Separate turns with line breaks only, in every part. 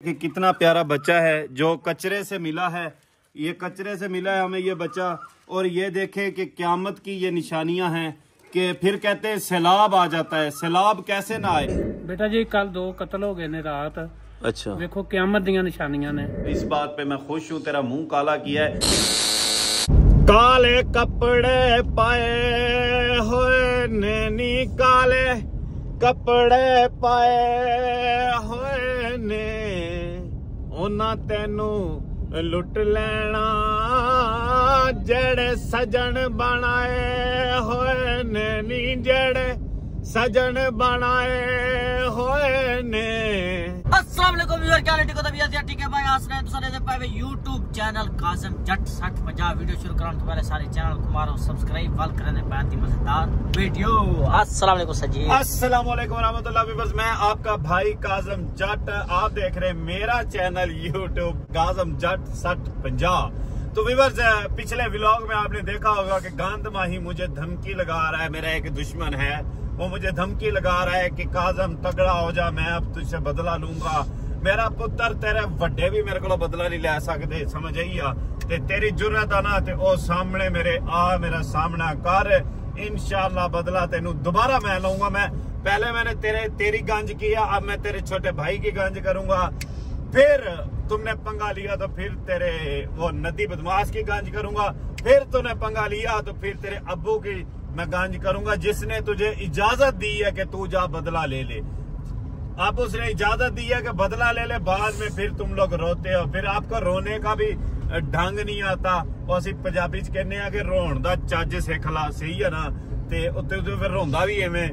कि कितना प्यारा बच्चा है जो कचरे से मिला है। ये कचरे से मिला है हमें ये बच्चा। और ये देखें कि क़यामत की ये निशानियां हैं कि फिर कहते हैं सैलाब आ जाता है। सैलाब कैसे ना आए
बेटा जी, कल 2 कत्ल हो गए ने रात।
अच्छा,
देखो क़यामत दी निशानियां ने।
इस बात पे मैं खुश हूँ, तेरा मुंह काला किया है। काले कपड़े पाए होए नैनी, काले कपड़े पाए होए ने, उन्हां तेनू लुट लेना जेड़े सजन बनाए होए ने नी, जेड़े सजन बनाए होए ने।
अस्सलाम वालेकुम व्यूअर, क्या हाल है? ठीक है भाई, आसने दूसरे दिन पे YouTube चैनल काज़म जट 6050 वीडियो शुरू कराने से पहले सारे चैनल को मारो सब्सक्राइब वाल करने बहुत ही मजेदार वीडियो। अस्सलाम वालेकुम सजी।
अस्सलाम वालेकुम रहमतुल्लाह। बस मैं आपका भाई काज़म जट, आप देख रहे हैं मेरा चैनल YouTube काज़म जट 6050। तो व्यूअर्स, पिछले व्लॉग में आपने देखा होगा कि गांध माही मुझे धमकी लगा रहा है। मेरा एक दुश्मन है, वो मुझे धमकी लगा रहा है कि काज़म तगड़ा हो जा, मैं अब तुझसे बदला लूंगा। मेरा पुत्र तेरे वड्डे भी मेरे को बदला नहीं ले सकते, समझ आई आ। ते तेरी जुर्रत आ ना ते ओ सामने मेरे आ, मेरा सामना कर, इंशाअल्लाह बदला तेनू दोबारा मैं लूंगा। मैं पहले मैंने तेरी गंज किया, अब मैं तेरे छोटे भाई की गंज करूंगा। फिर तुमने पंगा लिया तो फिर तेरे वो नदी बदमाश की गंज करूंगा। फिर तूने पंगा लिया तो फिर तेरे अब्बू की मैं गंज करूंगा, जिसने तुझे इजाजत दी है कि तू जा बदला ले ले। अब उसने इजाजत दी है कि बदला ले ले, बाद में फिर तुम लोग रोते हो। फिर आपको रोने का भी ढंग नहीं आता। और असी पंजाबी च कहने आ कि रोन दा चज सिख ला, सही है ना। ते उत्ते फिर रोंदा भी एवें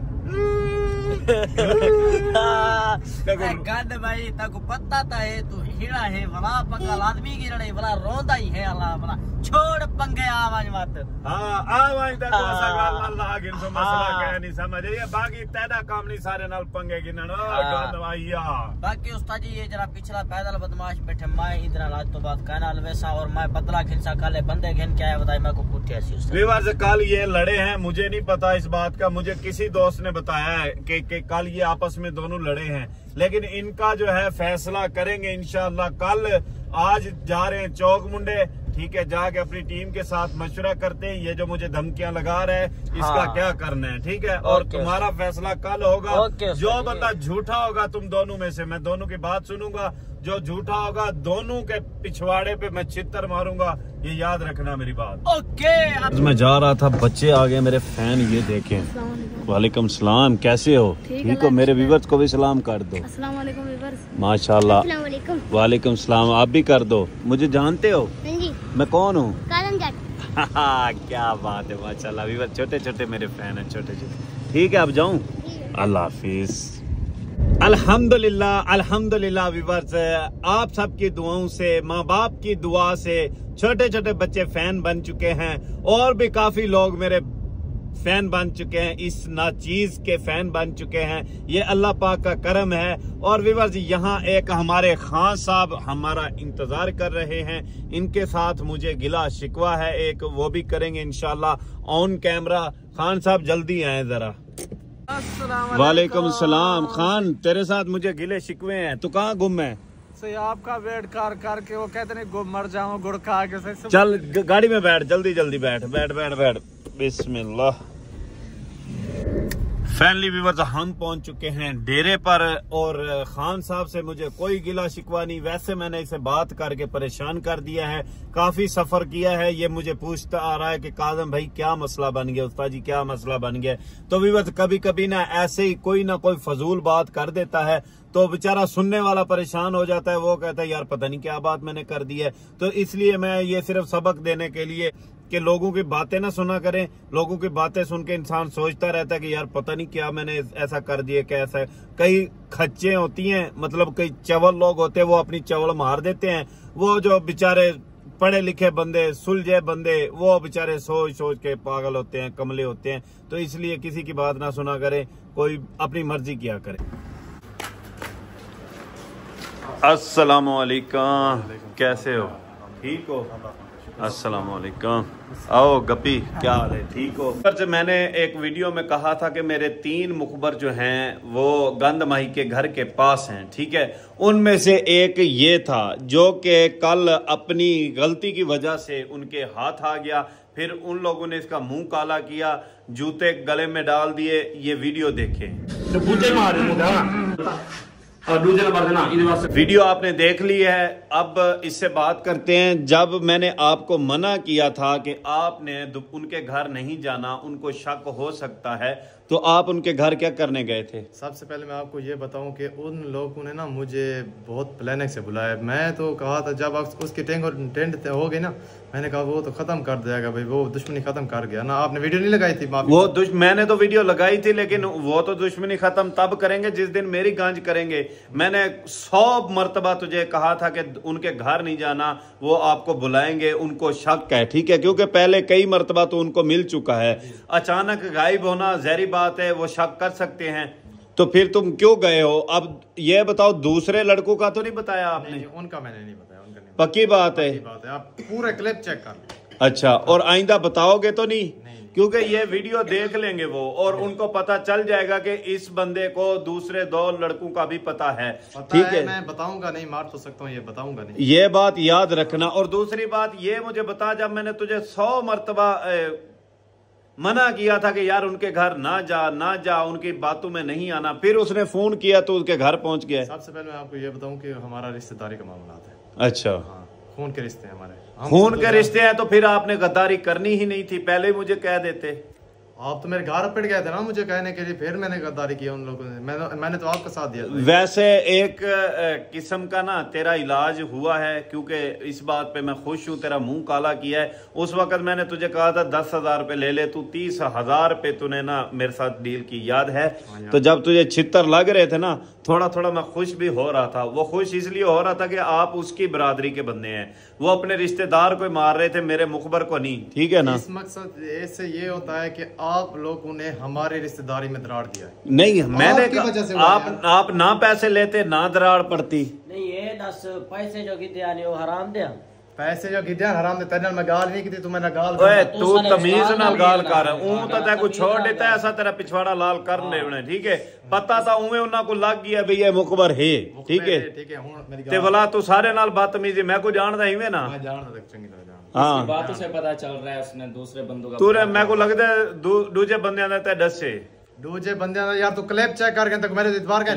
गंद भाई तको पता था है तू हिड़ा है भला पंगा लादमी की लड़ाई भला रोंदा ही है अल्लाह भला छोड़ पंगे आवाज मत।
हां आवाज तक ऐसा गल अल्लाह गिन तो मसला कह नहीं समझ ये बाकी तेरा काम नहीं सारे नाल पंगे गिनन। गंद भाईया
बाकी उस्ताद जी ये जरा पिछला पैदल बदमाश बैठे मैं इधर आज तो बात कहना अलवैसा और मैं बदला खिंसा काले बंदे घिन के आया बताई मैं को पूछे ऐसी उस्ताद
व्यूअर्स। कल ये लड़े हैं, मुझे नहीं पता इस बात का, मुझे किसी दोस्त ने बताया है कि कल ये आपस में दोनों लड़े हैं। लेकिन इनका जो है फैसला करेंगे इंशाअल्लाह कल। आज जा रहे हैं चौक मुंडे, ठीक है, जाके अपनी टीम के साथ मशवरा करते हैं। ये जो मुझे धमकियां लगा रहे हैं इसका क्या करना है, ठीक है। और तुम्हारा फैसला कल होगा। जो बंदा झूठा होगा तुम दोनों में से, मैं दोनों की बात सुनूंगा। जो झूठा होगा दोनों के पिछवाड़े पे मैं छितर मारूंगा, ये याद रखना मेरी बात।
ओके।
मैं जा रहा था, बच्चे आ गए मेरे फैन, ये देखें। वालेकुम सलाम, कैसे हो? ठीक हो? मेरे व्यूअर्स को भी सलाम कर दो।
अस्सलाम वालेकुम व्यूअर्स।
माशाल्लाह। वालेकुम सलाम, आप भी कर दो। मुझे जानते हो?
जी।
मैं कौन हूँ?
काज़म जट।
क्या बात है, माशाल्लाह। व्यूअर्स छोटे छोटे मेरे फैन हैं, छोटे छोटे। ठीक है, अब जाऊँ? अल्लाह हाफिज। अल्हम्दुलिल्लाह अल्हम्दुलिल्लाह व्यूअर्स, आप सबकी दुआओं से, माँ बाप की दुआ से छोटे छोटे बच्चे फैन बन चुके हैं। और भी काफी लोग मेरे फैन बन चुके हैं, इस नाचीज के फैन बन चुके हैं। ये अल्लाह पाक का करम है। और व्यूअर्स, यहाँ एक हमारे खान साहब हमारा इंतजार कर रहे हैं, इनके साथ मुझे गिला शिकवा है एक, वो भी करेंगे इंशाल्लाह ऑन कैमरा। खान साहब जल्दी आए जरा। वालेकुम सलाम। खान, तेरे साथ मुझे गिले शिकवे हैं, तू कहाँ गुम है?
आपका वेट करके वो कहते नहीं गुम मर जाऊं गुड़ खा के।
चल गाड़ी में बैठ, जल्दी जल्दी बैठ बैठ बैठ बैठ। बिस्मिल्लाह। फैमिली व्यूअर्स, हम पहुंच चुके हैं डेरे पर। और खान साहब से मुझे कोई गिला शिकवा नहीं, वैसे मैंने इसे बात करके परेशान कर दिया है, काफी सफर किया है। ये मुझे पूछता आ रहा है कि काज़म भाई क्या मसला बन गया, उस्ताद जी क्या मसला बन गया। तो व्यूअर्स, कभी कभी ना ऐसे ही कोई ना कोई फजूल बात कर देता है तो बेचारा सुनने वाला परेशान हो जाता है। वो कहता है यार पता नहीं क्या बात मैंने कर दी है। तो इसलिए मैं ये सिर्फ सबक देने के लिए कि लोगों की बातें ना सुना करें। लोगों की बातें सुन के इंसान सोचता रहता है कि यार पता नहीं क्या मैंने ऐसा कर दिया, कैसा है। कई खच्चे होती हैं, मतलब कई चवल लोग होते हैं, वो अपनी चवल मार देते हैं। वो जो बेचारे पढ़े लिखे बंदे, सुलझे बंदे, वो बेचारे सोच सोच के पागल होते हैं, कमले होते हैं। तो इसलिए किसी की बात ना सुना करें, कोई अपनी मर्जी किया करे। अस्सलाम वालेकुम, कैसे हो? ठीक हो? अस्सलाम वालेकुम। आओ गप्पी, क्या हाल है, ठीक हो? पर मैंने एक वीडियो में कहा था कि मेरे 3 मुखबर जो हैं वो गंदमाही के घर के पास हैं, ठीक है। उनमें से एक ये था जो कि कल अपनी गलती की वजह से उनके हाथ आ गया, फिर उन लोगों ने इसका मुंह काला किया, जूते गले में डाल दिए। ये वीडियो देखें। वीडियो आपने देख ली है। अब इससे बात करते हैं। जब मैंने आपको मना किया था कि आपने उनके घर नहीं जाना, उनको शक हो सकता है, तो आप उनके घर क्या करने गए थे?
सबसे पहले मैं आपको ये बताऊं कि उन लोगों ने ना मुझे बहुत प्लानिंग से बुलाया। मैं तो कहा था जब उसकी टेंट हो गई ना, मैंने कहा वो तो खत्म कर देगा भाई, वो दुश्मनी खत्म कर गया ना। आपने वीडियो नहीं लगाई थी?
वो मैंने तो वीडियो लगाई थी, लेकिन वो तो दुश्मनी खत्म तब करेंगे जिस दिन मेरी गांज करेंगे। मैंने 100 मरतबा तुझे कहा था कि उनके घर नहीं जाना, वो आपको बुलाएंगे, उनको शक है, ठीक है, क्योंकि पहले कई मरतबा तो उनको मिल चुका है। अचानक गायब होना जहरी बात है, वो शक कर सकते हैं। तो फिर तुम क्यों गए हो? अब ये बताओ, दूसरे लड़कों का तो नहीं बताया आपने?
नहीं, उनका मैंने नहीं बताया। उनका नहीं।
पक्की बात है?
आप पूरे क्लिप चेक कर।
अच्छा, और आइंदा बताओगे तो नहीं? क्योंकि ये वीडियो देख लेंगे वो, और उनको पता चल जाएगा कि इस बंदे को दूसरे 2 लड़कों का भी पता है, ठीक है।
मैं बताऊंगा नहीं, मार तो सकता हूँ, ये बताऊंगा नहीं।
ये बात याद रखना। और दूसरी बात ये मुझे बता, जब मैंने तुझे 100 मरतबा मना किया था कि यार उनके घर ना जा, उनकी बातों में नहीं आना, फिर उसने फोन किया तो उसके घर पहुंच गया।
सबसे पहले मैं आपको ये बताऊं कि हमारा रिश्तेदारी का मामला है।
अच्छा,
हाँ, खून के रिश्ते हैं हमारे।
खून के रिश्ते हैं तो फिर आपने गद्दारी करनी ही नहीं थी, पहले मुझे कह देते।
आप तो मेरे घर पिट गए थे ना मुझे कहने के लिए, फिर मैंने गद्दारी किया उन लोगों ने। मैंने तो आपका साथ दिया था।
वैसे एक किस्म का ना तेरा इलाज हुआ है, क्योंकि इस बात पे मैं खुश हूँ, तेरा मुंह काला किया है। उस वक्त मैंने तुझे कहा था 10,000 रुपए ले ले, तू 30,000 रुपए तूने ना मेरे साथ डील की, याद है? तो जब तुझे छितर लग रहे थे ना, थोड़ा थोड़ा मैं खुश भी हो रहा था। वो खुश इसलिए हो रहा था कि आप उसकी बरादरी के बंदे हैं, वो अपने रिश्तेदार को मार रहे थे, मेरे मुखबर को नहीं, ठीक है ना?
इस मकसद ऐसे ये होता है कि आप लोगों ने हमारी रिश्तेदारी में दरार दिया है।
नहीं, मैंने आप ना पैसे लेते ना दरार पड़ती।
नहीं, ये 10 पैसे जो कि दिया नहीं वो हराम दिया।
पैसे जो गिद्या हराम दे, तेरे मैं गाल नहीं की थी, तू मैंने गाल।
ओए तू तमीज नाल गाल कर, ऊं तो ते को छोड़ देता है, ऐसा तेरा पिछवाड़ा लाल कर ले उन्हें, ठीक है। पता था उवे उन्हां को लग गया भी ये मुखबर है, ठीक है। ते भला तू सारे नाल बदतमीजी, मैं को जानदा हिवे ना,
मैं जानदा तक चंगी तरह जानदा।
हां,
बातों से पता चल रहा है उसने दूसरे बंदों का।
तू रे मैं को लगदा दूजे बंदियां दा ते दसे
दूजे बंदियां दा यार तू क्लिप चेक करके तक मेरे इतबार कर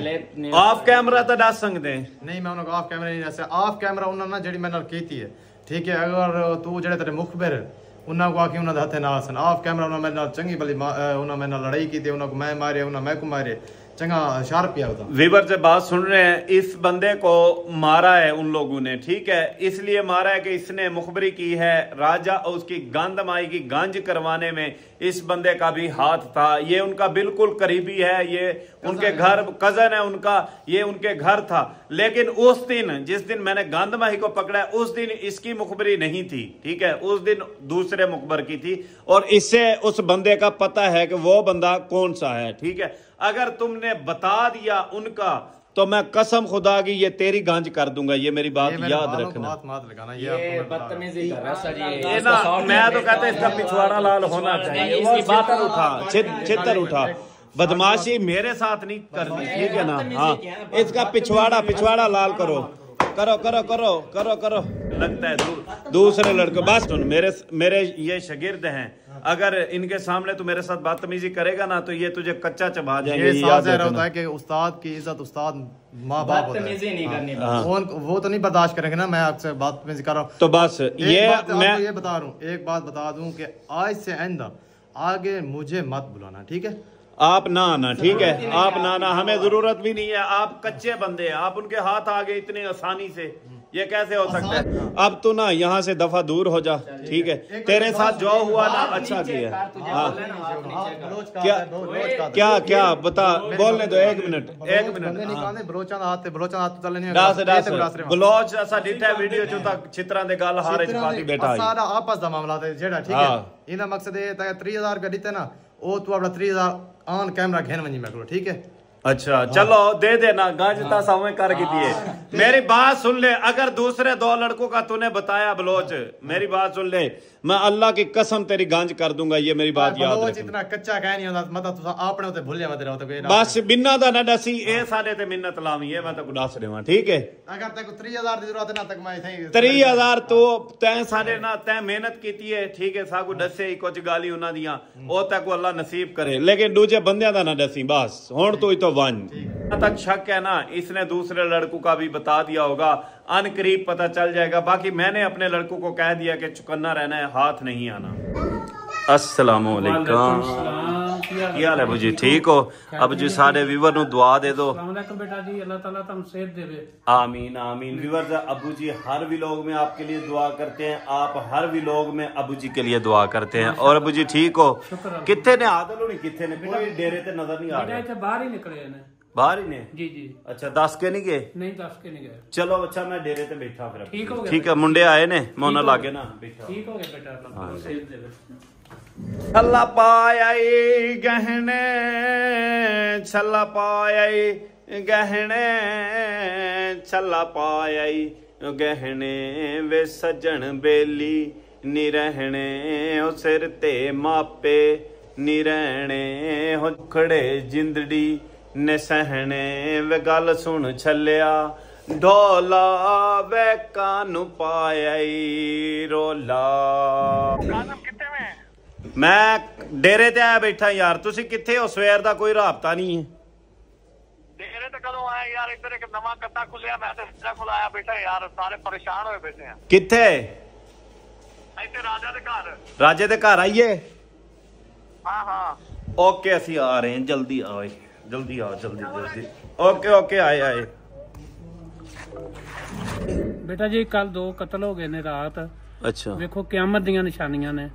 ऑफ कैमरा तो दस सकदे
नहीं। मैं उनको ऑफ कैमरा नहीं दस, ऑफ कैमरा उन्हां ना जेडी मेरे नाल कीती है, ठीक है। अगर तू जेडे तेरे मुखबिर उन्हां को आके उन्हां दे हथे नाल सन, ऑफ कैमरा उन्हां मेरे नाल चंगी भली उन्हां मेरे नाल लड़ाई की थी, उन्हां को मैं मारे, उन्हां मैं को मारे, चंगा शार्प किया होता।
वीवर से बात सुन रहे हैं, इस बंदे को मारा है उन लोगों ने, ठीक है। इसलिए मारा है कि इसने मुखबरी की है, राजा और उसकी गंदमाई की गांज करवाने में इस बंदे का भी हाथ था। ये उनका बिल्कुल करीबी है, ये उनके घर कजन है उनका, ये उनके घर था। लेकिन उस दिन जिस दिन मैंने गंदमाही को पकड़ा है, उस दिन इसकी मुखबरी नहीं थी, ठीक है, उस दिन दूसरे मुखबर की थी। और इससे उस बंदे का पता है कि वो बंदा कौन सा है, ठीक है। अगर तुमने बता दिया उनका तो मैं कसम खुदा की ये तेरी गांज कर दूंगा, ये मेरी बात याद रखना।
ये बदतमीजी कर रहा है सर, ये
ना, मैं तो कहता इसका पिछवाड़ा लाल होना चाहिए। वो छितर उठा, छितर उठा, बदमाशी मेरे साथ नहीं करनी, ठीक है ना? हाँ, इसका पिछवाड़ा लाल करो, करो करो करो करो करो। लगता है दूसरे लड़के। बस सुन, मेरे ये शागिर्द हैं, अगर इनके सामने तू मेरे साथ बदतमीजी करेगा ना तो ये तुझे कच्चा चबा जाएंगे।
ये याद होता है कि उस्ताद की इज्जत उस्ताद माँ बाप होता है।
बदतमीजी नहीं करनी।
वो तो नहीं बर्दाश्त करेंगे ना, मैं आपसे बदतमीजी कर रहा हूँ
तो बस मैं
ये बता रहा हूँ, एक बात बता दूं कि आज से आइंदा आगे मुझे मत बुलाना, ठीक है?
आप ना आना, ठीक है, आप ना आना, हमें जरूरत भी नहीं है। आप कच्चे बंदे हैं, आप उनके हाथ आ गए इतने आसानी से, ये कैसे हो सकता है? अब तू ना यहाँ से दफा दूर हो जा, ठीक है। तेरे साथ जो हुआ ना अच्छा किया। क्या क्या बता, बोलने दो, एक मिनट। बलोच ऐसा डिठा वीडियो जो तक चित्रा दे गल हारे च पाती बैठा
सारा आपस दा मामला है जेड़ा, ठीक है। इना मकसद ये था 3000 का दिते ना, ओ तू अपना 3000 ऑन कैमरा घेन वनी मैं, ठीक है।
अच्छा चलो दे देना गांजता समय कर दिए। मेरी बात सुन ले, अगर दूसरे 2 लड़कों का तूने बताया बलोच, मेरी बात सुन ले, मैं अल्लाह की कसम तेरी गांज कर दूंगा, ये मेरी बात याद रख।
इतना कच्चा कह नहीं होता मतलब तुसा आपने उते भूल जावते रहो तो कोई
बस बिन्ना दा ना दसी ए सारे ते मिन्नत लावी है, मैं तो दस देवा ठीक है।
अगर तेको 30,000 दी जरूरत है ना तक मैं इथे
30,000 तो तैं सारे ना तैं मेहनत कीती है ठीक है, सागू दसे ही कुछ गाली उन्हां दियां ओ तक अल्लाह नसीब करे, लेकिन दूजे बंदियां दा ना दसी बस हुण तू तो वन तक शक है ना, इसने दूसरे लड़कों का भी बता दिया होगा, अन करीब पता चल जाएगा। बाकी मैंने अपने लड़कों को कह दिया कि चुकन्ना रहना है, हाथ नहीं आना। अस्सलाम वालेकुम, क्या हाल है बुजी, ठीक हो? अब जी सारे व्यूवर नु दुआ दे दो।
बेटा जी अल्लाह ताला तुम सेहत देवे।
आमीन आमीन। व्यूवर अबू जी हर व्लॉग में आपके लिए दुआ करते हैं, आप हर व्लॉग में अबू जी के लिए दुआ करते हैं। और अबू जी ठीक हो? कितने ने आदल होनी, कितने ने कोई डेरे ते नजर नहीं आ रहा,
बाहर ही निकले ने,
बाहर ही ने।
जी जी।
अच्छा 10 के नहीं गए?
नहीं 10 के नहीं गए।
चलो अच्छा मैं डेरे ते बैठा फिर।
ठीक हो गया,
ठीक है मुंडे आए ने मोना लागे ना बैठा।
ठीक हो गया बेटा, अल्लाह सेहत देवे।
छल्ला पाया गहने, छल्ला पाया गहने, छल्ला पाया गहने, वे सजन बेली नी रहने, ओ सिर ते मापे नी रहने, हो खड़े जिंदड़ी ने सहने, वे गल सुन छलिया ढोला, वे कानू पाया रोला। मैं डेरे ते आया बैठा यार, तुसी किथे हो? सवेर दा कोई राबता नहीं है।
डेरे ते कदों आया यार, इधर एक नवा कत्ता खुलिया, मैं ते सिरा कोल आया बैठा यार, सारे परेशान होए बैठे हैं।
किथे?
इथे राजा दे घर।
राजे दे घर आइए?
हां हां
ओके असी आ रहे हैं, जल्दी आओ जल्दी आओ जल्दी जल्दी। ओके ओके आए आए।
बेटा जी कल 2 कत्ल हो गए ने रात।
अच्छा
देखो क़यामत दी निशानियां ने।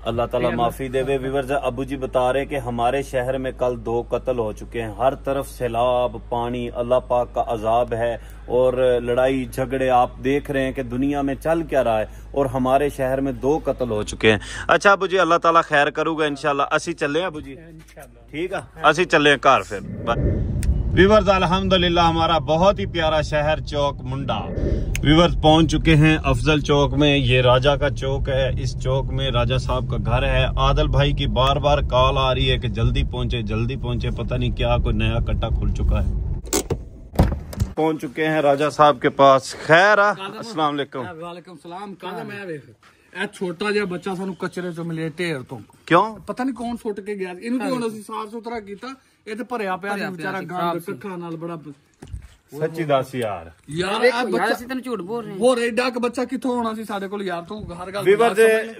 अल्लाह ताला माफी देवे। व्यूअर्स अबू जी बता रहे कि हमारे शहर में कल 2 कत्ल हो चुके हैं, हर तरफ सैलाब पानी, अल्लाह पाक का अजाब है और लड़ाई झगड़े आप देख रहे हैं कि दुनिया में चल क्या रहा है, और हमारे शहर में 2 कत्ल हो चुके हैं। अच्छा अबू जी अल्लाह ताला खैर करूगा इंशाल्लाह। असी चले अबू जी, ठीक है असी चले घर फिर। व्यूअर्स अल्हम्दुलिल्लाह हमारा बहुत ही प्यारा शहर चौक मुंडा व्यूअर्स पहुंच चुके हैं अफजल चौक में। ये राजा का चौक है, इस चौक में राजा साहब का घर है। आदल भाई की बार बार कॉल आ रही है कि जल्दी पहुंचे, पता नहीं क्या कोई नया कट्टा खुल चुका है। पहुंच चुके हैं राजा साहब के पास। खैर अस्सलाम वालेकुम।
वालेकुम सलाम। काजा मैं वेख ए छोटा जिहा बच्चा सानू कचरे चों मिले ढेर तो,
क्यों
पता नहीं कौन सुੱਟ के गया। ਇਹਨੂੰ ਕੀ ਹੁਣ ਅਸੀਂ ਸਾਫ ਸੁਥਰਾ ਕੀਤਾ, ਇਹ ਤੇ ਭਰਿਆ ਪਿਆ ਸੀ ਵਿਚਾਰਾ ਗੰਦ ਕੱਖਾਂ ਨਾਲ ਬੜਾ।
सच्ची दस यार
ਅਸੀਂ ਤੈਨੂੰ ਝੂਠ ਬੋਲ ਰਹੇ ਹੋਰ ਐਡਾ ਕ ਬੱਚਾ ਕਿੱਥੋਂ ਹੋਣਾ ਸੀ ਸਾਡੇ ਕੋਲ यार। ਤੂੰ हर ਗੱਲ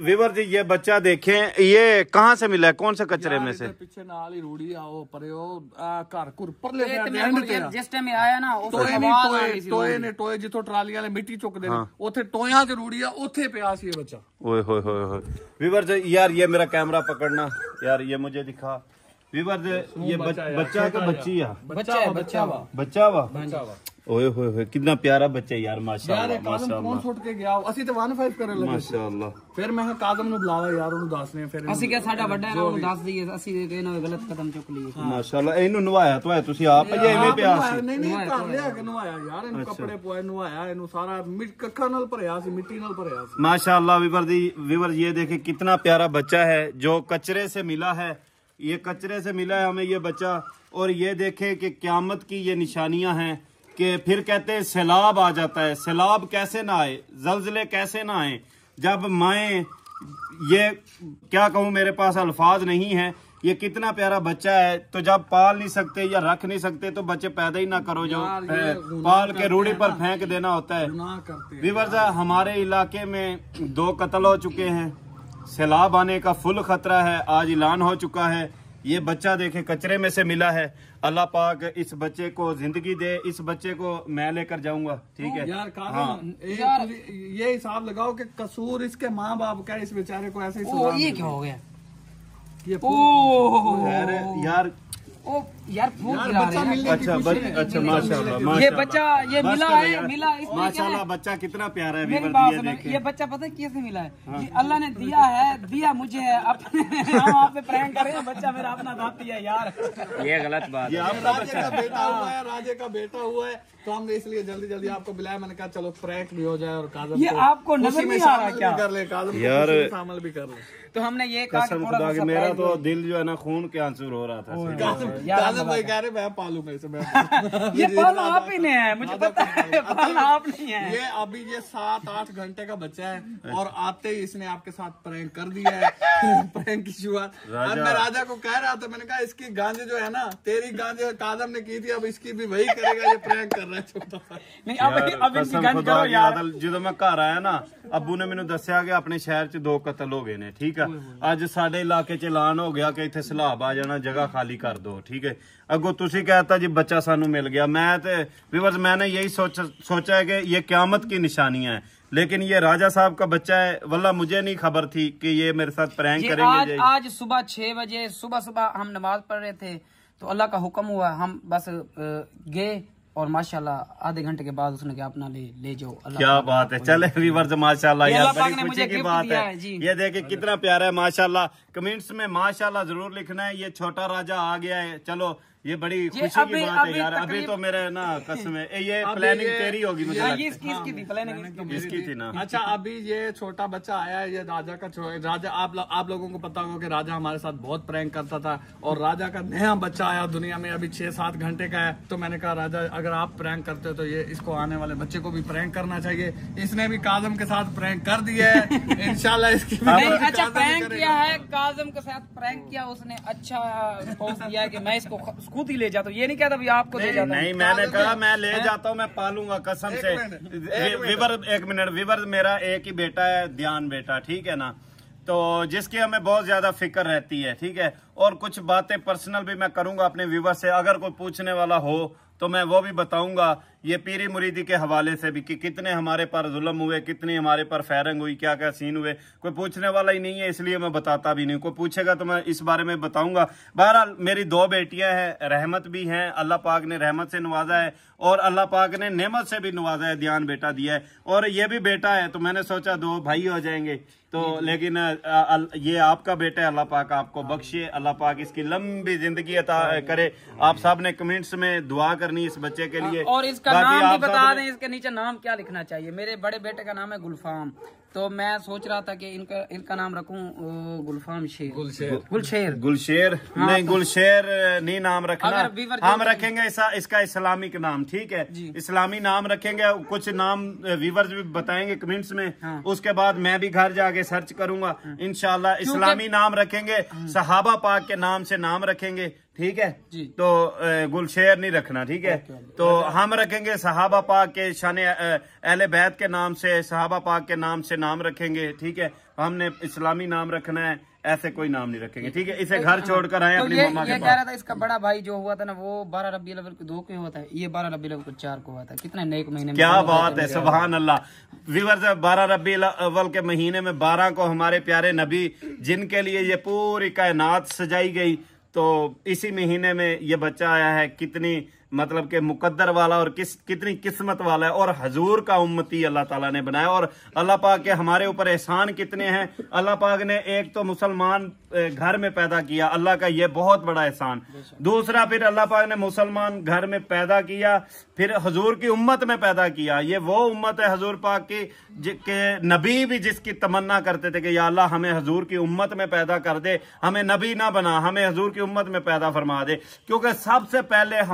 वीवर जी ये बच्चा देखें, ये कहाँ से मिला है, कौन से कचरे में से?
पीछे नाल ही रूड़ी आओ परे घर घुर परले एंड ते
जिस टाइम आया ना
टोए ने टोए जिथों ट्राली वाले मिट्टी चुकदे ने ओथे टोयां ते रूड़ी आ ओथे पिया सी ये बच्चा।
ओए होए होए होए। वीवर जी यार ये मेरा कैमरा पकड़ना यार, ये मुझे दिखा। व्यूअर्स ये बच्चा का बच्ची है, बच्चा वा ओए होए होए कितना प्यारा बच्चा यार माशाअल्लाह माशाअल्लाह।
कौन सुੱਟ के गया? ਅਸੀਂ ਤੇ 15 ਕਰਨ ਲੱਗੇ
माशाअल्लाह।
ਫਿਰ ਮੈਂ ਕਾਜ਼ਮ ਨੂੰ ਬੁਲਾਵਾ ਯਾਰ, ਉਹਨੂੰ ਦੱਸਨੇ ਫਿਰ
ਅਸੀਂ ਕਿਹਾ ਸਾਡਾ ਵੱਡਾ ਹੈ ਉਹਨੂੰ ਦੱਸ ਦਈਏ, ਅਸੀਂ ਇਹ ਨਾ ਗਲਤ ਕਦਮ ਚੁੱਕ ਲਈਏ।
ਮਾਸ਼ਾਅੱਲਾ ਇਹਨੂੰ ਨਵਾਇਆ ਤਾਂ ਤੁਸੀਂ ਆਪ ਜਾਂ ਐਵੇਂ ਪਿਆ ਸੀ?
ਨਹੀਂ ਘਰ ਲਿਆ ਕੇ ਨਵਾਇਆ ਯਾਰ, ਇਹਨੂੰ ਕੱਪੜੇ ਪਵਾਏ ਨਵਾਇਆ, ਇਹਨੂੰ ਸਾਰਾ ਕੱਖਾਂ ਨਾਲ ਭਰਿਆ ਸੀ, ਮਿੱਟੀ ਨਾਲ ਭਰਿਆ ਸੀ।
माशाअल्लाह व्यूअर्स ये देखे कितना प्यारा बच्चा है जो कचरे से मिला है, ये कचरे से मिला है हमें ये बच्चा। और ये देखे कि क़यामत की ये निशानियां हैं कि फिर कहते हैं सैलाब आ जाता है। सैलाब कैसे ना आए, जल्जले कैसे ना आए, जब माएँ, ये क्या कहूँ मेरे पास अल्फाज नहीं है। ये कितना प्यारा बच्चा है, तो जब पाल नहीं सकते या रख नहीं सकते तो बच्चे पैदा ही ना करो, जो पाल के रूढ़ी पर फेंक देना होता है। व्यूअर्स हमारे इलाके में 2 कत्ल हो चुके हैं, सैलाब आने का फुल खतरा है, आज ऐलान हो चुका है। ये बच्चा देखे कचरे में से मिला है, अल्लाह पाक इस बच्चे को जिंदगी दे, इस बच्चे को मैं लेकर जाऊंगा, ठीक है
यार। हाँ। ये हिसाब लगाओ कि कसूर इसके माँ बाप का, इस बेचारे को ऐसे ही
ये क्या हो गया?
यार
ओ यार फूल गिरा रहे हैं।
अच्छा माशाल्लाह
ये बच्चा ये मिला है
माशाल्लाह बच्चा कितना प्यारा है।
मेरी बात सुनो, ये बच्चा पता है कैसे मिला है? ये अल्लाह ने दिया मुझे है अपने हम आप पे प्रैंक कर रहे हैं, बच्चा मेरा अपना साथी है यार।
ये गलत बात है।
आपका बच्चा बेटा हुआ है, राजे का बेटा हुआ है, तो हमने इसलिए जल्दी आपको बुलाया। मैंने कहा चलो प्रैंक भी हो जाए और काजम
ये आपको नजर नहीं आ रहा क्या?
कर ले काजम
यार
शामिल भी कर ले।
तो हमने ये कहा कि थोड़ा सा
मेरा तो दिल जो है ना खून के आंसू रो रहा था।
काजम भाई कह रहे मैं पालू में से
ये पालना आप ही ने है, मुझे पता है पालना आप नहीं है।
ये अभी ये 7-8 घंटे का बच्चा है और आते ही इसने आपके साथ प्रैंक कर दिया है। प्रैंक की शुरुआत अब मैं राजा को कह रहा था, मैंने कहा इसकी गांजे जो है ना, तेरी गांजे काजम ने की थी, अब इसकी भी वही करेगा। ये प्रैंक कर रहा है छोटा सा।
नहीं अब इनकी गंज करो यार।
जो मैं घर आया ना, अबू ने मैंने दसिया कि अपने शहर च 2 कतल हो गए ने। ठीक है, अज साडे इलाके च ऐलान हो गया कि इत्थे सैलाब आ जाना, जगह खाली कर दो। ठीक है, अगो तुसी कहता जी बच्चा सानू मिल गया। मैं तो व्यूअर्स मैंने यही सोचा है कि ये क़यामत की निशानियां है, लेकिन ये राजा साहब का बच्चा है। वल्ला मुझे नहीं खबर थी कि ये मेरे साथ प्रैंक करेंगे।
आज सुबह 6 बजे सुबह हम नमाज पढ़ रहे थे तो अल्लाह का हुक्म हुआ, हम बस गए और माशाल्लाह आधे घंटे के बाद उसने क्या अपना ले जाओ।
क्या बात है। चले व्यूअर्स माशाल्लाह यार बड़ी खुशी की बात है। ये देखे कितना प्यारा है माशाल्लाह। कमेंट्स में माशाल्लाह जरूर लिखना है। ये छोटा राजा आ गया है, चलो ये बड़ी खुशी की बात है यार। अभी तो मेरे ना कसम है ये प्लानिंग तेरी होगी मुझे लगता है।
इसकी थी प्लानिंग,
इसकी थी ना।
अच्छा अभी ये छोटा बच्चा आया है, ये राजा का राजा आप लोगों को पता होगा कि राजा हमारे साथ बहुत प्रैंक करता था और राजा का नया बच्चा आया दुनिया में, अभी 6-7 घंटे का है। तो मैंने कहा राजा अगर आप प्रैंक करते हो तो ये इसको आने वाले बच्चे को भी प्रैंक करना चाहिए। इसने भी काजम के साथ प्रैंक कर दिया है। इंशाल्लाह इसकी
अच्छा प्रैंक किया है, काजम के साथ प्रैंक किया उसने। अच्छा पोस्ट दिया है कि मैं इसको खुद ही ले जाता हूँ, ये नहीं कहता भी आपको ले जाता।
नहीं मैंने कहा मैं ले जाता हूँ, मैं पालूंगा कसम से। विवर एक मिनट, विवर मेरा एक ही बेटा है, ध्यान बेटा, ठीक है ना, तो जिसकी हमें बहुत ज्यादा फिक्र रहती है। ठीक है, और कुछ बातें पर्सनल भी मैं करूंगा अपने व्यूवर से, अगर कोई पूछने वाला हो तो मैं वो भी बताऊंगा। ये पीरी मुरीदी के हवाले से भी कि कितने हमारे पर जुल्म हुए, कितनी हमारे पर फायरिंग हुई, क्या क्या सीन हुए, कोई पूछने वाला ही नहीं है, इसलिए मैं बताता भी नहीं। कोई पूछेगा तो मैं इस बारे में बताऊंगा। बहरहाल मेरी 2 बेटियां हैं, रहमत भी हैं, अल्लाह पाक ने रहमत से नवाजा है और अल्लाह पाक ने नेमत से भी नवाजा है, ध्यान बेटा दिया है और ये भी बेटा है। तो मैंने सोचा 2 भाई हो जाएंगे, तो लेकिन ये आपका बेटा है, अल्लाह पाक आपको बख्शे, अल्लाह पाक इसकी लंबी जिंदगी अता करे। आप सब ने कमेंट्स में दुआ करनी इस बच्चे के लिए।
और इसका नाम भी बता दें, इसके नीचे नाम क्या लिखना चाहिए। मेरे बड़े बेटे का नाम है गुलफाम, तो मैं सोच रहा था कि इनका नाम रखूं गुलफाम शेर, गुलशेर नहीं, गुलशेर नहीं नाम रखना, हम रखेंगे इसका इस्लामिक नाम। ठीक है, इस्लामी नाम रखेंगे। कुछ नाम व्यूअर्स भी बताएंगे कमेंट्स में, उसके बाद मैं भी घर जाके सर्च करूंगा इंशाल्लाह। इस्लामी नाम रखेंगे, सहाबा पाक के नाम से नाम रखेंगे। ठीक है जी, तो गुलशेर नहीं रखना। ठीक है, तो हम रखेंगे सहाबा पाक के शान अहले बैत के नाम से, सहाबा पाक के नाम से नाम रखेंगे। ठीक है, हमने इस्लामी नाम रखना है, ऐसे कोई नाम नहीं रखेंगे। ठीक है, इसे घर छोड़कर आए अपनी मम्मा के पास। कह रहा था इसका बड़ा भाई जो हुआ था ना, वो 12 रबी अव्वल को 2 को हुआ था, ये 12 रबी अव्वल को 4 को हुआ था। कितना नेक महीने में,
क्या बात है, सुभान अल्लाह। व्यूअर्स 12 रबी अव्वल के महीने में 12 को हमारे प्यारे नबी, जिनके लिए ये पूरी कायनात सजाई गई, तो इसी महीने में ये बच्चा आया है। कितनी मतलब के मुकद्दर वाला और कितनी किस्मत वाला है, और हजूर का उम्मती अल्लाह ताला ने बनाया। और अल्लाह पाक के हमारे ऊपर एहसान कितने हैं। अल्लाह पाक ने एक तो मुसलमान घर में पैदा किया, अल्लाह का ये बहुत बड़ा एहसान। दूसरा फिर अल्लाह पाक ने मुसलमान घर में पैदा किया, फिर हजूर की उम्मत में पैदा किया। ये वो उम्मत है हजूर पाक की के नबी भी जिसकी तमन्ना करते थे कि या अल्लाह हमें हजूर की उम्मत में पैदा कर दे, हमें नबी ना बना, हमें हजूर की उम्मत में पैदा फरमा दे, क्योंकि सबसे पहले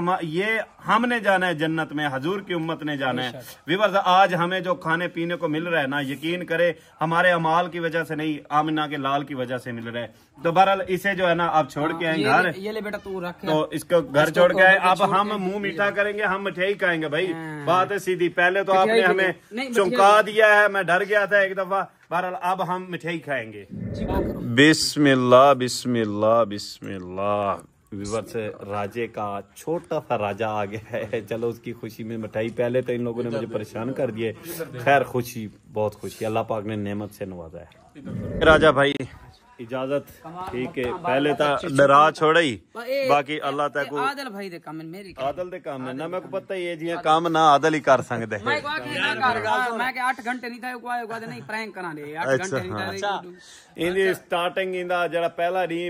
हमने जाना है जन्नत में, हजूर की उम्मत ने जाना है। व्यूअर्स आज हमें जो खाने पीने को मिल रहा है ना, यकीन करे हमारे अमाल की वजह से नहीं, आमिना के लाल की वजह से मिल रहा है। तो बहरहाल इसे जो है ना आप छोड़ के आए घर,
ये ले बेटा तू रख,
तो इसको घर छोड़ के आए। अब हम मुंह मीठा करेंगे, हम मिठाई खाएंगे भाई, बात है सीधी। पहले तो आपने हमें चौंका दिया है, मैं डर गया था एक दफा। बहरहाल अब हम मिठाई खाएंगे। बिस्मिल्लाह बिस्मिल्लाह बिस्मिल्लाह। व्यूअर्स राजे का छोटा सा राजा आ गया है, चलो उसकी खुशी में मिठाई। पहले तो इन लोगों ने मुझे परेशान कर दिए, खैर खुशी बहुत खुशी, अल्लाह पाक ने नेमत से नवाजा है। राजा भाई इजाजत, ठीक है। पहले तो डरा छोड़ी, बाकी अल्लाह तक
आदल भाई दे काम मेरी
आदल दे काम है ना, मेरे को पता ही है जी काम ना आदल ही कर सकते
मैं को आके ना कर मैं के 8 घंटे नहीं था को नहीं प्रैंक करा दे 8 घंटे नहीं था
इंदी स्टार्टिंग इंदा जरा पहला नहीं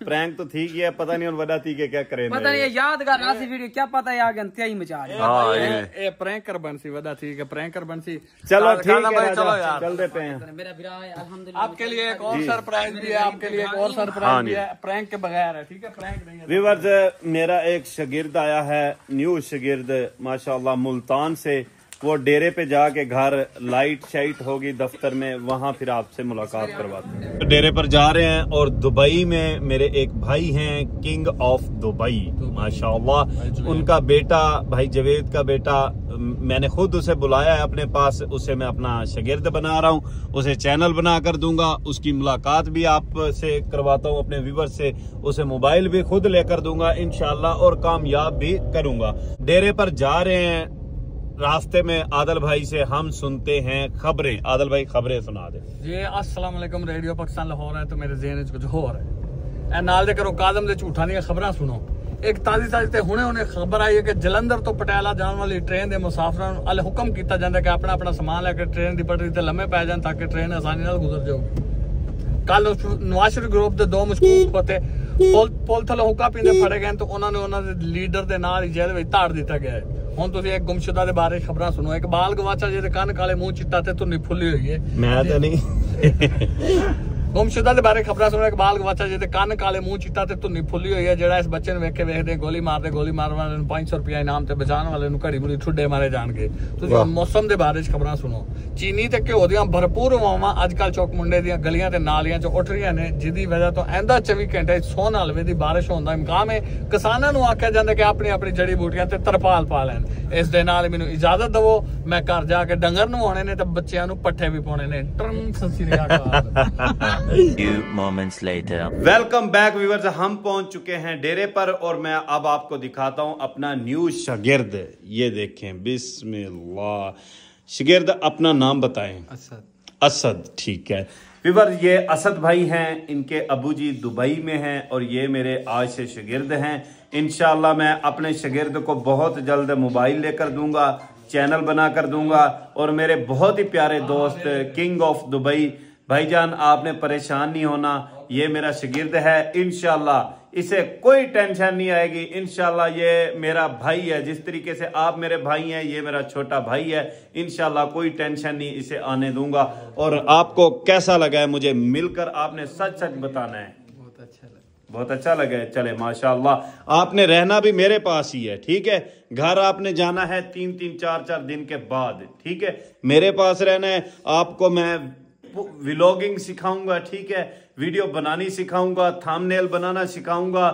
प्रैंक तो ठीक है, पता नहीं वडा थी के क्या करे,
पता नहीं यादगार रासी वीडियो क्या पता है आगे अंत्याई मचा दे।
हां
ये प्रैंकर बनसी वडा ठीक है, प्रैंकर बनसी।
चलो ठीक है
भाई, चलो यार
चल देते हैं।
मेरा बिरा अल्हम्दुलिल्लाह
आपके लिए एक और सरप्राइज भी है, आपके लिए एक और सरप्राइज भी है, प्रैंक के बगैर है, ठीक है, प्रैंक नहीं है।
व्यूअर्स, मेरा एक शागिर्द आया है, न्यू शागिर्द माशाल्लाह मुल्तान से, वो डेरे पे जाके घर लाइट शाइट होगी दफ्तर में, वहां फिर आपसे मुलाकात करवाते हैं। डेरे पर जा रहे हैं और दुबई में मेरे एक भाई हैं, किंग ऑफ दुबई माशाल्लाह, उनका बेटा भाई जवेद का बेटा, मैंने खुद उसे बुलाया है अपने पास, उसे मैं अपना शागिर्द बना रहा हूँ, उसे चैनल बना कर दूंगा, उसकी मुलाकात भी आपसे करवाता हूँ अपने व्यूअर्स से, उसे मोबाइल भी खुद लेकर दूंगा इंशाल्लाह और कामयाब भी करूंगा। डेरे पर जा रहे हैं, रास्ते में आदल भाई से हम सुनते हैं खबरें। आदल भाई खबरें सुना दे
जी। अस्सलाम वालेकुम, रेडियो पाकिस्तान लाहौर है तो मेरे ज़हन च कुछ हो रहा है ए नाल दे करो काज़म दे झूठा नहीं खबरां सुनो। एक ताज़ी ते हुणे खबर आई है कि जलंधर तो पटियाला जाने वाली ट्रेन के मुसाफिरां नूं अल हुक्म किया जाता है कि अपना अपना समान लेकर ट्रेन की पटरी ते लम्मे पै जान ताकि ट्रेन आसानी नाल गुजर जाओ। कल नवाज शरीफ ग्रुप के 2 मशकूक पते पुल थल्लों हुक्का पींदे फड़े गए तो उन्होंने उन्होंने लीडर के नाल ही जेल में धाड़ दिता गया है। हुण तुसीं एक गुमशुदा दे बारे खबरां सुनो। एक बाल गवाचा जिहदे कन्न काले मुंह चिट्टा ते धुन्नी फुल्ली हुई है,
मैं तो नहीं
गुमशुदा दे बारे खबरां सुनो। एक बाल गवाचा जिहदे कन्न काले मुंह चिट्टा ते धुन्नी फुल्ली हुई है, जेड़ा इस बच्चे नूं वेखे वेखदे गोली मारन वाले नूं 500 रुपया इनाम ते बचाने वाले नूं घड़ी मुड़ी ठुड्डे मारे जाणगे। तुसीं मौसम दे बारे खबरां सुनो। चीनी ते घ्यो दियां भरपूर हवावां अजकल चौक मुंडे दियां गलियां ते नालियां च उठ रहियां ने, जिहदी वजह तो आइंदा 24 घंटे सोन हलवे दी बारिश होण दा इम्कान है। किसानां नूं आखिया जांदा कि अपनी अपनी जड़ी बूटियां ते तरपाल पा लैण। इस दे नाल मैनूं इजाजत दवो, मैं घर जाके डंगर नवाउने ने ते बच्चियां नूं पट्ठे भी पाउणे ने।
वेलकम बैक व्यूअर्स, हम पहुंच चुके हैं डेरे पर और मैं अब आपको दिखाता हूं अपना न्यू शागिर्द। ये देखें, बिस्मिल्लाह। शागिर्द अपना नाम बताएं। असद, ठीक है व्यूअर्स, ये असद भाई हैं, इनके अबू जी दुबई में हैं और ये मेरे आज से शागिर्द हैं। इंशाल्लाह मैं अपने शागिर्द को बहुत जल्द मोबाइल लेकर दूंगा, चैनल बना कर दूंगा और मेरे बहुत ही प्यारे दोस्त किंग ऑफ दुबई भाईजान, आपने परेशान नहीं होना, ये मेरा शागिर्द है। इंशाल्लाह इसे कोई टेंशन नहीं आएगी, इंशाल्लाह ये मेरा भाई है, जिस तरीके से आप मेरे भाई हैं, ये मेरा छोटा भाई है। इंशाल्लाह कोई टेंशन नहीं इसे आने दूंगा। और आपको कैसा लगा है मुझे मिलकर, आपने सच सच बताना है। बहुत अच्छा लगा है। चले माशाल्लाह, आपने रहना भी मेरे पास ही है, ठीक है। घर आपने जाना है 3-3, 4-4 दिन के बाद, ठीक है। मेरे पास रहना है। आपको मैं व्लॉगिंग सिखाऊंगा, ठीक है, वीडियो बनानी सिखाऊंगा, थंबनेल बनाना सिखाऊंगा,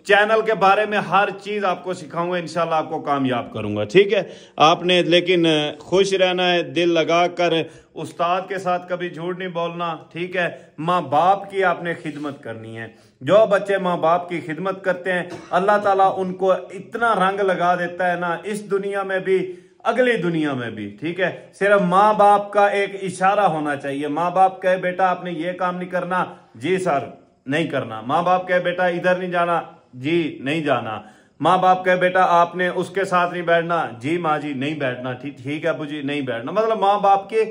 चैनल के बारे में हर चीज आपको सिखाऊंगा, इंशाल्लाह आपको कामयाब करूंगा, ठीक है। आपने लेकिन खुश रहना है, दिल लगा कर, उस्ताद के साथ कभी झूठ नहीं बोलना, ठीक है। माँ बाप की आपने खिदमत करनी है। जो बच्चे माँ बाप की खिदमत करते हैं, अल्लाह ताला उनको इतना रंग लगा देता है ना, इस दुनिया में भी अगली दुनिया में भी, ठीक है। सिर्फ माँ बाप का एक इशारा होना चाहिए। माँ बाप कहे बेटा आपने ये काम नहीं करना, जी सर नहीं करना। माँ बाप कहे बेटा इधर नहीं जाना, जी नहीं जाना। माँ बाप कहे बेटा आपने उसके साथ नहीं बैठना, जी माँ जी नहीं बैठना, ठीक है अबू जी नहीं बैठना। मतलब माँ बाप की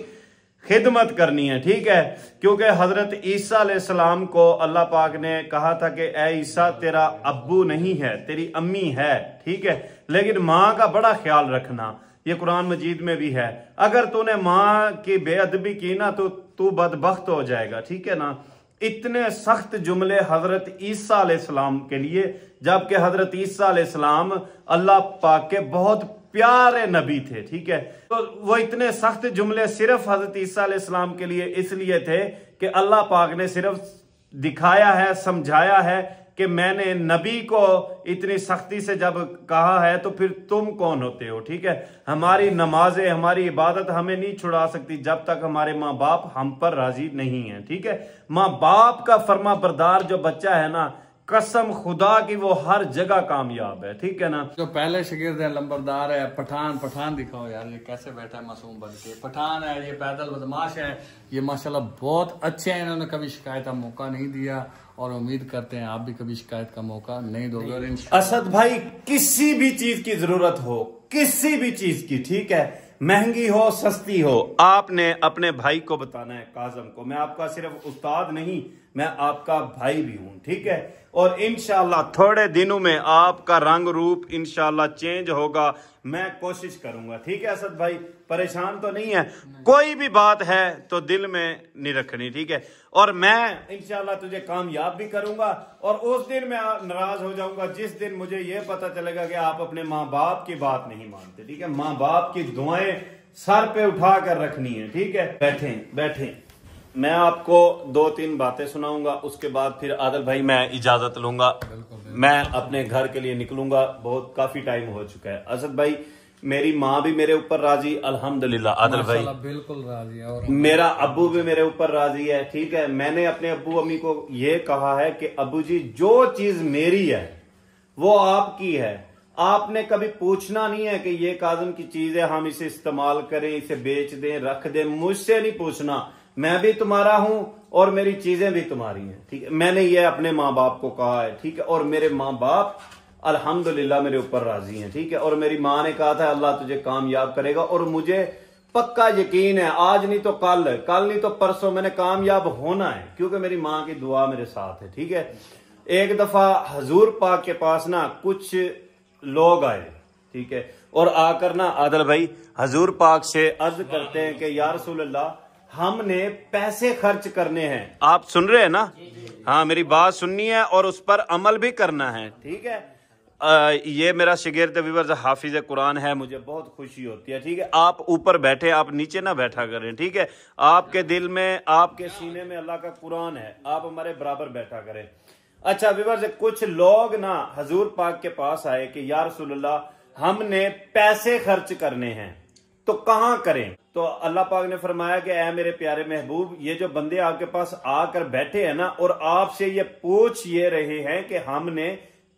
खिदमत करनी है, ठीक है। क्योंकि हजरत ईसा अलैहिस्सलाम को अल्लाह पाक ने कहा था कि ए ईसा तेरा अब्बू नहीं है, तेरी अम्मी है, ठीक है, लेकिन माँ का बड़ा ख्याल रखना। ये कुरान मजीद में भी है, अगर तूने माँ की बेअदबी की ना तो तू बदबख्त हो जाएगा, ठीक है ना। इतने सख्त जुमले हजरत ईसा अलैहिस्सलाम के लिए, जबकि हजरत ईसा अलैहिस्सलाम अल्लाह पाक के बहुत प्यारे नबी थे, ठीक है। तो वो इतने सख्त जुमले सिर्फ हजरत ईसा अलैहिस्सलाम के लिए इसलिए थे कि अल्लाह पाक ने सिर्फ दिखाया है, समझाया है कि मैंने नबी को इतनी सख्ती से जब कहा है तो फिर तुम कौन होते हो, ठीक है। हमारी नमाजें, हमारी इबादत हमें नहीं छुड़ा सकती जब तक हमारे माँ बाप हम पर राजी नहीं है, ठीक है। माँ बाप का फर्मा बरदार जो बच्चा है ना, कसम खुदा की वो हर जगह कामयाब है, ठीक है ना।
जो पहले शागिर्द है लंबरदार है, पठान दिखाओ यार, ये कैसे बैठा है मासूम बन के। पठान है, ये पैदल बदमाश है, ये माशाल्लाह बहुत अच्छे हैं, इन्होंने कभी शिकायत का मौका नहीं दिया और उम्मीद करते हैं आप भी कभी शिकायत का मौका नहीं दोगे। और
असद भाई किसी भी चीज की जरूरत हो, किसी भी चीज की, ठीक है, महंगी हो सस्ती हो, आपने अपने भाई को बताना है, काजम को। मैं आपका सिर्फ उस्ताद नहीं, मैं आपका भाई भी हूं, ठीक है। और इंशाल्लाह थोड़े दिनों में आपका रंग रूप इंशाल्लाह चेंज होगा, मैं कोशिश करूंगा, ठीक है असद भाई। परेशान तो नहीं है, कोई भी बात है तो दिल में नहीं रखनी, ठीक है। और मैं इंशाल्लाह तुझे कामयाब भी करूंगा, और उस दिन मैं नाराज हो जाऊंगा जिस दिन मुझे ये पता चलेगा कि आप अपने माँ बाप की बात नहीं मानते, ठीक है। माँ बाप की दुआएं सर पे उठा कर रखनी है, ठीक है। बैठे मैं आपको 2-3 बातें सुनाऊंगा, उसके बाद फिर आदिल भाई मैं इजाजत लूंगा, मैं अपने घर के लिए निकलूंगा, बहुत काफी टाइम हो चुका है। असद भाई मेरी माँ भी मेरे ऊपर राजी अल्हम्दुलिल्लाह, आदिल भाई
बिल्कुल राजी है, और
मेरा अब्बू भी मेरे ऊपर राजी है, ठीक है। मैंने अपने अब्बू अम्मी को ये कहा है कि अब्बू जी जो चीज मेरी है वो आपकी है, आपने कभी पूछना नहीं है कि ये काज़म की चीज है, हम इसे इस्तेमाल करें, इसे बेच दें, रख दें, मुझसे नहीं पूछना, मैं भी तुम्हारा हूं और मेरी चीजें भी तुम्हारी हैं, ठीक है। मैंने ये अपने माँ बाप को कहा है, ठीक है, और मेरे माँ बाप अल्हम्दुलिल्लाह मेरे ऊपर राजी हैं, ठीक है। और मेरी माँ ने कहा था अल्लाह तुझे कामयाब करेगा, और मुझे पक्का यकीन है आज नहीं तो कल नहीं तो परसों मैंने कामयाब होना है, क्योंकि मेरी माँ की दुआ मेरे साथ है, ठीक है। एक दफा हजूर पाक के पास ना कुछ लोग आए, ठीक है, और आकर ना आदिल भाई हजूर पाक से अर्ज करते हैं कि या रसूल अल्लाह हमने पैसे खर्च करने हैं। आप सुन रहे हैं ना? हाँ, मेरी बात सुननी है और उस पर अमल भी करना है, ठीक है। ये मेरा शागिर्द व्यूअर्स हाफिज कुरान है, मुझे बहुत खुशी होती है, ठीक है। आप ऊपर बैठे, आप नीचे ना बैठा करें, ठीक है। आपके दिल में, आपके सीने में अल्लाह का कुरान है, आप हमारे बराबर बैठा करें। अच्छा व्यूअर्स, कुछ लोग ना हजूर पाक के पास आए कि या रसूलल्लाह हमने पैसे खर्च करने हैं, तो कहां करें? तो अल्लाह पाक ने फरमाया कि ऐ मेरे प्यारे महबूब, ये जो बंदे आपके पास आकर बैठे हैं ना और आपसे ये पूछ ये रहे हैं कि हमने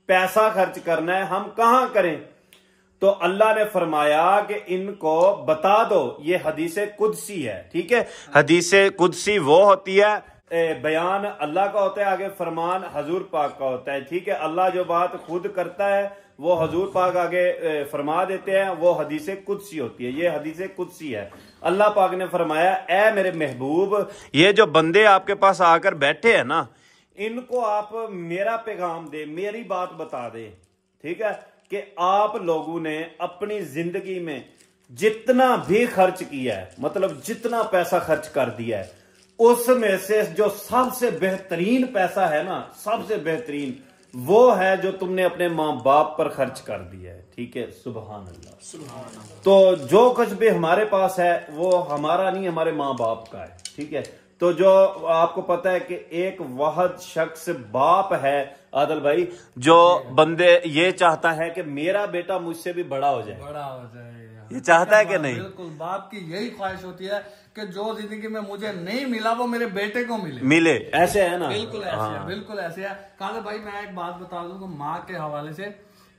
पैसा खर्च करना है, हम कहां करें? तो अल्लाह ने फरमाया कि इनको बता दो, ये हदीसे कुदसी है, ठीक है। हदीसे कुदसी वो होती है, बयान अल्लाह का होता है, आगे फरमान हजूर पाक का होता है, ठीक है। अल्लाह जो बात खुद करता है वो हजूर पाक आगे फरमा देते हैं, वो हदीसे कुदसी होती है, ये हदीसे कुदसी है। अल्लाह पाक ने फरमाया ऐ मेरे महबूब, ये जो बंदे आपके पास आकर बैठे हैं ना, इनको आप मेरा पैगाम दे, मेरी बात बता दे, ठीक है, कि आप लोगों ने अपनी जिंदगी में जितना भी खर्च किया है, मतलब जितना पैसा खर्च कर दिया है, उसमें से जो सबसे बेहतरीन पैसा है ना, सबसे बेहतरीन वो है जो तुमने अपने माँ बाप पर खर्च कर दिया है, ठीक है। सुभान अल्लाह। तो जो कुछ भी हमारे पास है वो हमारा नहीं, हमारे माँ बाप का है, ठीक है। तो जो आपको पता है कि एक वाहिद शख्स बाप है आदिल भाई, जो बंदे ये चाहता है कि मेरा बेटा मुझसे भी बड़ा हो जाए, ये चाहता है कि नहीं?
बिल्कुल, बाप की यही ख्वाहिश होती है कि जो जिंदगी में मुझे नहीं मिला वो मेरे बेटे को मिले,
ऐसे है ना?
बिल्कुल ऐसे है, बिल्कुल ऐसे है। कादर भाई मैं एक बात बता दूं माँ के हवाले से,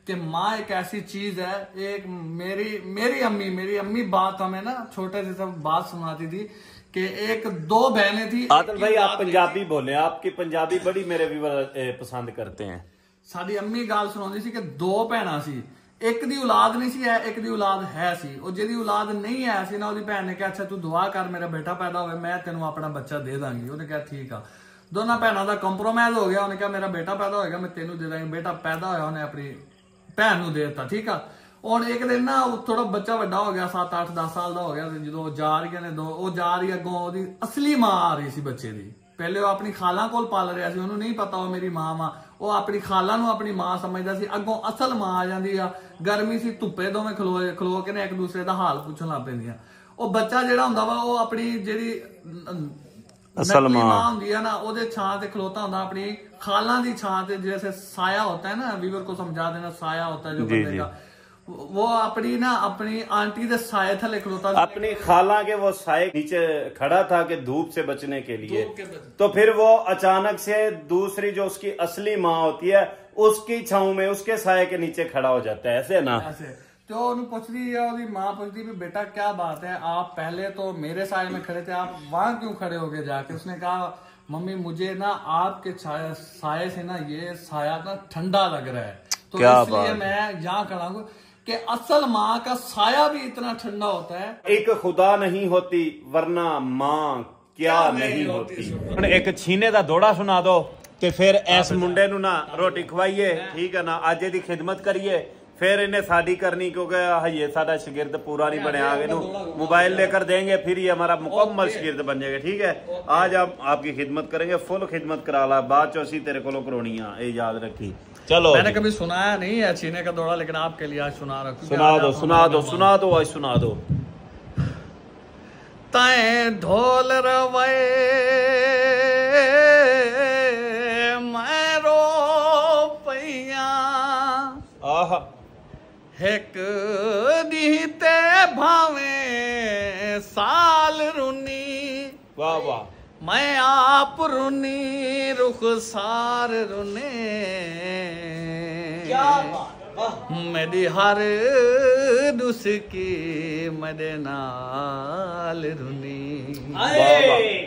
कि माँ एक ऐसी चीज है, एक मेरी अम्मी बात हमें ना छोटे से सब बात सुनाती थी कि एक 2 बहनें थी।
आदिल भाई आप पंजाबी बोले, आपकी पंजाबी बड़ी मेरे व्यूअर पसंद करते हैं।
साडी अम्मी गाल सुनाती सी कि 2 भैणां सी, एक दी औलाद नहीं सी है, एक दी औलाद है सी, और जिहदी औलाद नहीं है सी ना, ओदी भैन ने कहा अच्छा तू दुआ कर मेरा बेटा पैदा होवे, मैं तेनों अपना बच्चा दे दांगी। ਉਹਨੇ कहा ठीक आ। दोनों भैनों का कंप्रोमाइज हो गया, ਉਹਨੇ कहा मेरा बेटा पैदा होएगा मैं तेनों दे दांगी। बेटा पैदा होया, ਉਹਨੇ अपनी भैन ਨੂੰ दे दिता, ठीक आ। ਹੁਣ एक दिन ना थोड़ा बच्चा ਵੱਡਾ हो गया, 7, 8, 10 साल ਦਾ हो गया, ਜਦੋਂ ਜਾ ਰਹੀਆਂ ਨੇ ਦੋ, ਉਹ ਜਾ ਰਹੀ ਅੱਗੋਂ, ਉਹਦੀ ਅਸਲੀ ਮਾਂ ਆ ਰਹੀ ਸੀ ਬੱਚੇ ਦੀ। ਪਹਿਲੇ ਉਹ ਆਪਣੀ ਖਾਲਾਂ ਕੋਲ ਪਾਲ ਰਿਹਾ ਸੀ, ਉਹਨੂੰ ਨਹੀਂ ਪਤਾ ਉਹ ਮੇਰੀ ਮਾਂ ਵਾ, ਉਹ ਆਪਣੀ ਖਾਲਾਂ ਨੂੰ ਆਪਣੀ ਮਾਂ ਸਮਝਦਾ ਸੀ। ਅੱਗੋਂ ਅਸਲ ਮਾਂ ਆ ਜਾਂਦੀ ਆ, ਗਰਮੀ ਸੀ, ਧੁੱਪੇ ਦੋਵੇਂ ਖਲੋ ਕੇ ਨੇ ਇੱਕ ਦੂਸਰੇ ਦਾ ਹਾਲ ਪੁੱਛਣ ਲੱਗ ਪੈਂਦੀਆਂ। ਉਹ ਬੱਚਾ ਜਿਹੜਾ ਹੁੰਦਾ ਵਾ ਉਹ ਆਪਣੀ ਜਿਹੜੀ ਅਸਲ ਮਾਂ ਹੁੰਦੀ ਆ ਨਾ, ਉਹਦੇ ਛਾਂ ਤੇ ਖਲੋਤਾ ਹੁੰਦਾ, ਆਪਣੀ ਖਾਲਾਂ ਦੀ ਛਾਂ ਤੇ। जैसे साया होता है ना, वीवर को समझा देना, साया होता है जो बंदे का, वो अपनी आंटी के साए थले खड़ोता,
अपनी खाला के वो साए नीचे खड़ा था कि धूप से बचने के लिए। तो फिर वो अचानक से दूसरी जो उसकी असली माँ होती है उसकी छाऊ में उसके साए के नीचे खड़ा हो जाता है, ऐसे ना।
तो उन्हें पूछती है, और माँ पूछती है बेटा क्या बात है, आप पहले तो मेरे साए में खड़े थे, आप वहां क्यों खड़े हो गए जाके? उसने कहा मम्मी मुझे ना आपके साए से ना ये साया ना ठंडा लग रहा है, तो इसलिए मैं यहाँ खड़ा हूँ कि असल माँ का साया भी इतना ठंडा होता है।
एक खुदा नहीं होती वरना माँ क्या नहीं होती। एक छीने का दौड़ा सुना दो ते फिर इस मुंडे नू ना रोटी खवाइए, ठीक है ना, आज दी खिदमत करिए, फिर इन्हें साड़ी करनी, क्योंकि ये सादा शागिर्द पूरा नहीं बने, आगे नू मोबाइल लेकर देंगे, फिर ये हमारा मुकम्मल शागिर्द बन जाएगा, ठीक है। आज हम आपकी खिदमत करेंगे, फुल खिदमत करा ला, बाद चौसी तेरे को करोनी है, याद रखी। चलो,
मैंने कभी सुनाया नहीं है छीने का दौड़ा, लेकिन आपके लिए आज सुना रखूं।
सुना दो आज सुना दो।
तैं ढोल रवै मैं रो पैया, एक दी ते भावे साल रुनी,
वाह वाह,
मैं आप रुनी रुखसार रुने,
क्या बात,
मेरी हर दुसकी मेरे नाल रुनी,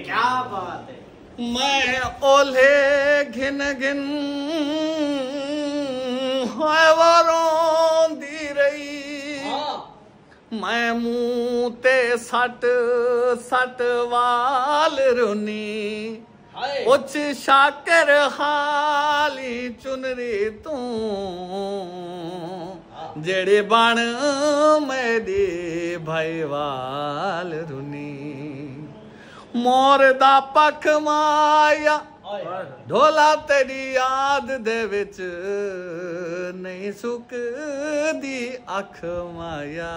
क्या बात है।
मैं ओले घिन घिन रोंदी रही, मैं मुंह ते सट सट वाल रुनी, उच शाकर हाली चुनरी तू जेड़े बण मेरी भाई वाल रुनी, मोर दा पख माया ढोला तेरी याद दे विच नहीं सुकदी अख माया।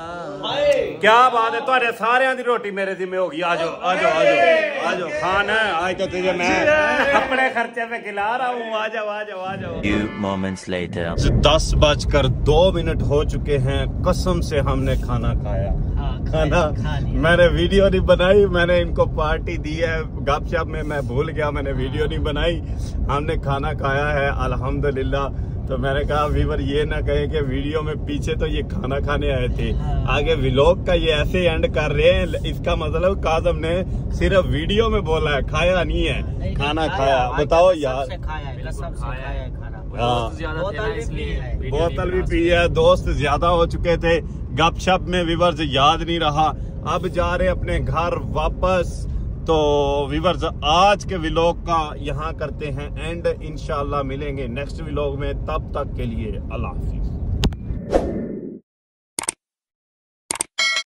क्या बात है, तुम्हारे सारे दी रोटी मेरे जिम्मे होगी। आ जाओ आ जाओ आ जाओ आ जाओ, खाना है आज तो तुझे मैं अपने खर्चे पे खिला रहा हूँ, आ जाओ आ जाओ आ जाओ।
Few moments later.
10:02 हो चुके हैं, कसम से हमने खाना खाया। खाना मैंने वीडियो नहीं बनाई, मैंने इनको पार्टी दी है, गपशप में मैं भूल गया, मैंने वीडियो नहीं बनाई। हमने खाना खाया है अल्हम्दुलिल्लाह। तो मैंने कहा वीवर ये ना कहे कि वीडियो में पीछे तो ये खाना खाने आए थे, आगे व्लॉग का ये ऐसे एंड कर रहे हैं, इसका मतलब काज़म ने सिर्फ वीडियो में बोला है, खाया नहीं है, खाना खाया। बताओ यार, बोतल भी पी है, दोस्त ज्यादा हो चुके थे, गपशप में व्यूअर्स याद नहीं रहा। अब जा रहे अपने घर वापस। तो व्यूअर्स आज के व्लॉग का यहाँ करते हैं एंड, इंशाल्लाह मिलेंगे नेक्स्ट व्लॉग में, तब तक के लिए अल्लाह हाफिज।